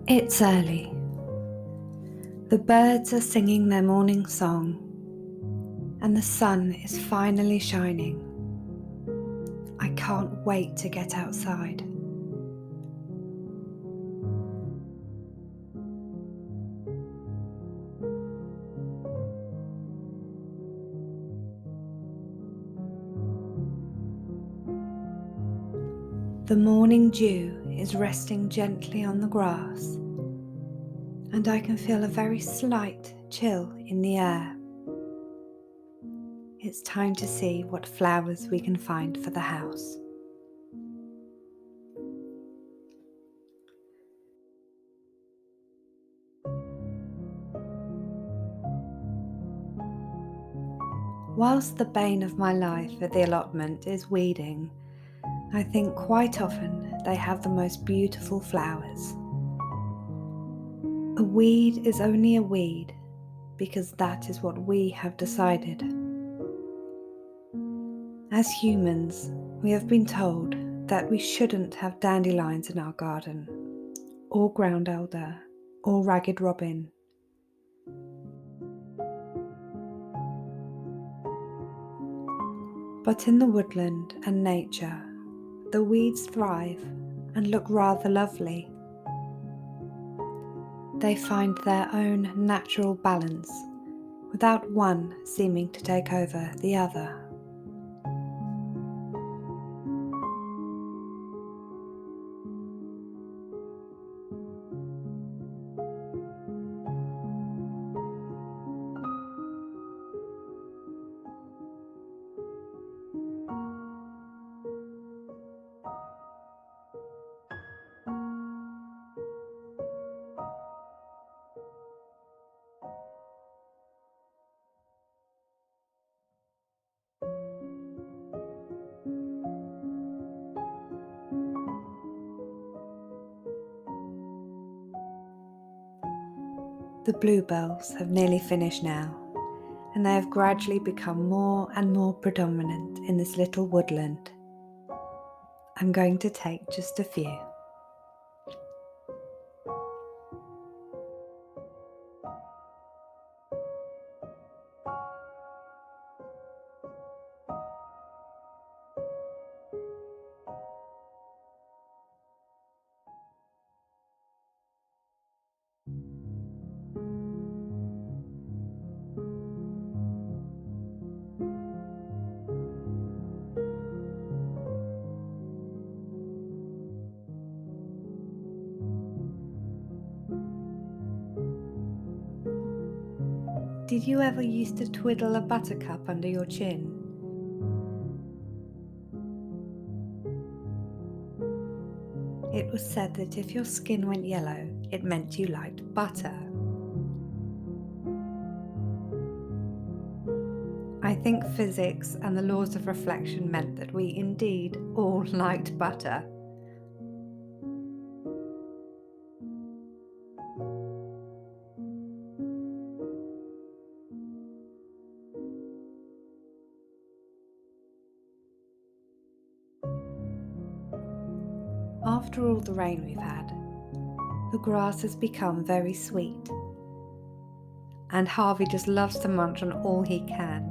It's early. The birds are singing their morning song, and the sun is finally shining. I can't wait to get outside. The morning dew is resting gently on the grass, and I can feel a very slight chill in the air. It's time to see what flowers we can find for the house. Whilst the bane of my life at the allotment is weeding, I think quite often they have the most beautiful flowers. A weed is only a weed because that is what we have decided. As humans, we have been told that we shouldn't have dandelions in our garden, or ground elder, or ragged robin. But in the woodland and nature, the weeds thrive and look rather lovely. They find their own natural balance without one seeming to take over the other. The bluebells have nearly finished now, and they have gradually become more and more predominant in this little woodland. I'm going to take just a few. Did you ever used to twiddle a buttercup under your chin? It was said that if your skin went yellow, it meant you liked butter. I think physics and the laws of reflection meant that we indeed all liked butter. After all the rain we've had, the grass has become very sweet, and Harvey just loves to munch on all he can.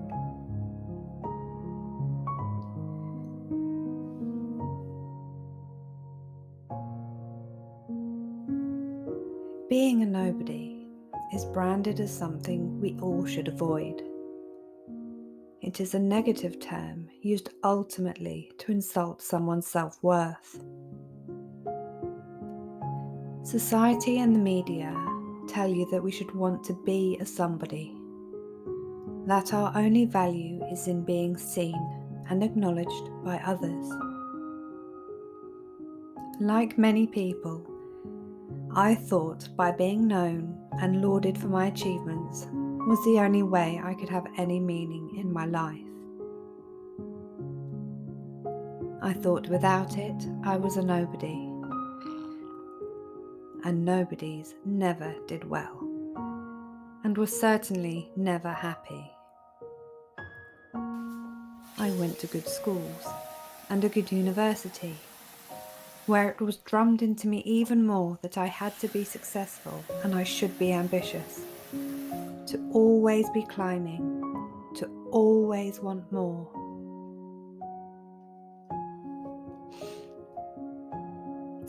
Being a nobody is branded as something we all should avoid. It is a negative term used ultimately to insult someone's self-worth. Society and the media tell you that we should want to be a somebody, that our only value is in being seen and acknowledged by others. Like many people, I thought by being known and lauded for my achievements was the only way I could have any meaning in my life. I thought without it, I was a nobody. And nobodies never did well, and were certainly never happy. I went to good schools and a good university, where it was drummed into me even more that I had to be successful and I should be ambitious, to always be climbing, to always want more.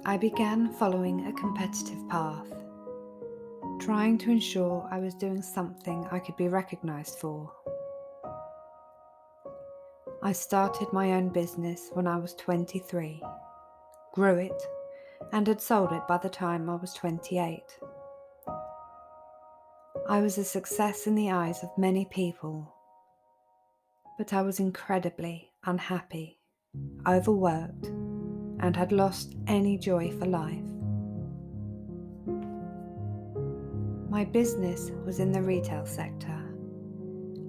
I began following a competitive path, trying to ensure I was doing something I could be recognised for. I started my own business when I was 23, grew it, and had sold it by the time I was 28. I was a success in the eyes of many people, but I was incredibly unhappy, overworked, and had lost any joy for life. My business was in the retail sector,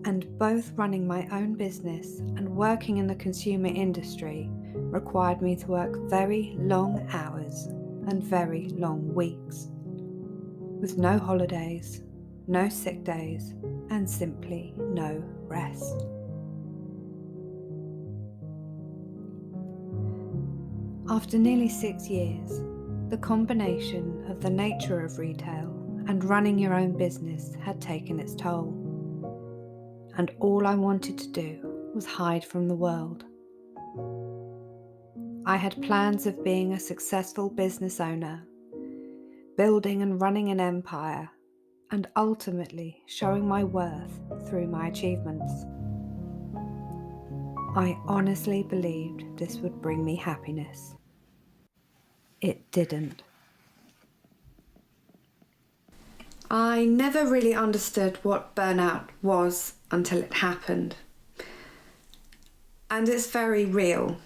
and both running my own business and working in the consumer industry required me to work very long hours and very long weeks, with no holidays, no sick days, and simply no rest. After nearly 6 years, the combination of the nature of retail and running your own business had taken its toll, and all I wanted to do was hide from the world. I had plans of being a successful business owner, building and running an empire, and ultimately showing my worth through my achievements. I honestly believed this would bring me happiness. It didn't. I never really understood what burnout was until it happened. And it's very real.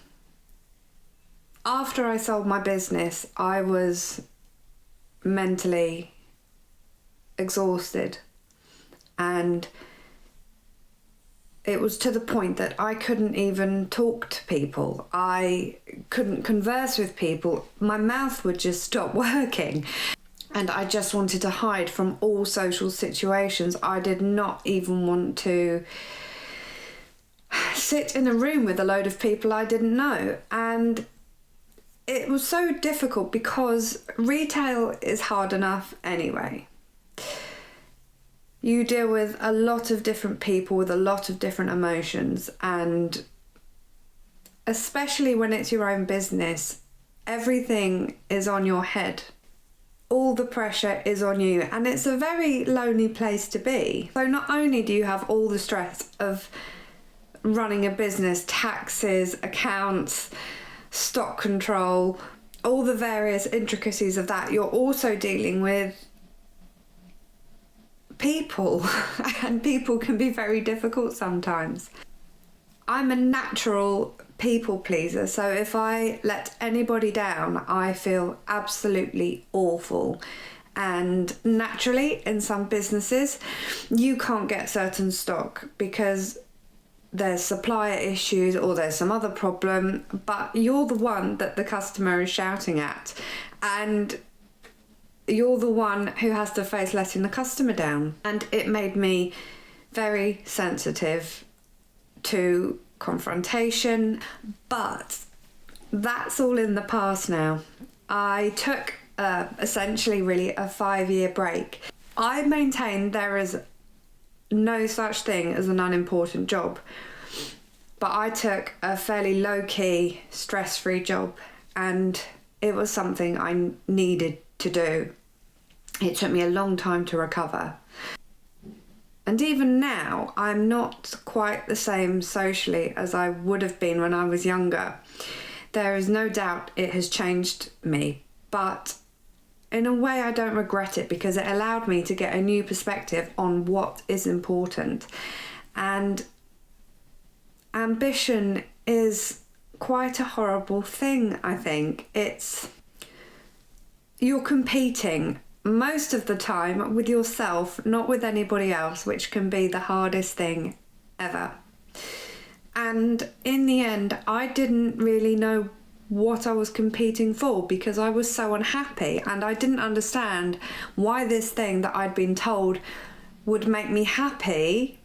After I sold my business, I was mentally exhausted, and it was to the point that I couldn't even talk to people. I couldn't converse with people. My mouth would just stop working. And I just wanted to hide from all social situations. I did not even want to sit in a room with a load of people I didn't know. And it was so difficult because retail is hard enough anyway. You deal with a lot of different people with a lot of different emotions, and especially when it's your own business, everything is on your head. All the pressure is on you, and it's a very lonely place to be. So not only do you have all the stress of running a business, taxes, accounts, stock control, all the various intricacies of that, you're also dealing with people, and people can be very difficult sometimes. I'm a natural people pleaser, so if I let anybody down, I feel absolutely awful. And naturally, in some businesses, you can't get certain stock because there's supplier issues or there's some other problem, but you're the one that the customer is shouting at, and you're the one who has to face letting the customer down. And it made me very sensitive to confrontation, but that's all in the past now. I took essentially really a 5-year break. I maintain there is no such thing as an unimportant job, but I took a fairly low-key, stress-free job, and it was something I needed to do. It took me a long time to recover. And even now, I'm not quite the same socially as I would have been when I was younger. There is no doubt it has changed me, but in a way I don't regret it, because it allowed me to get a new perspective on what is important. And ambition is quite a horrible thing, I think. You're competing most of the time with yourself, not with anybody else, which can be the hardest thing ever. And in the end, I didn't really know what I was competing for, because I was so unhappy, and I didn't understand why this thing that I'd been told would make me happy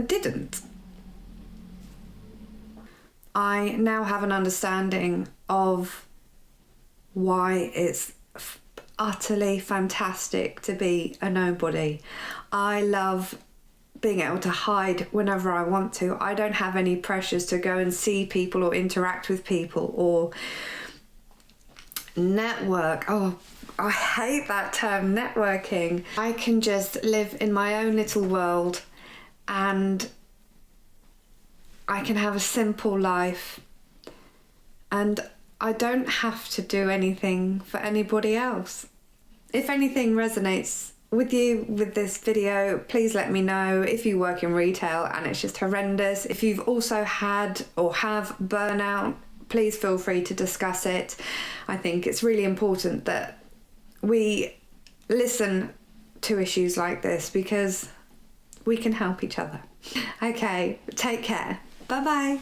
didn't. I now have an understanding of why it's utterly fantastic to be a nobody. I love being able to hide whenever I want to. I don't have any pressures to go and see people or interact with people or network. Oh, I hate that term, networking. I can just live in my own little world and I can have a simple life and I don't have to do anything for anybody else. If anything resonates with you with this video, please let me know. If you work in retail and it's just horrendous, if you've also had or have burnout, please feel free to discuss it. I think it's really important that we listen to issues like this because we can help each other. Okay, take care. Bye bye.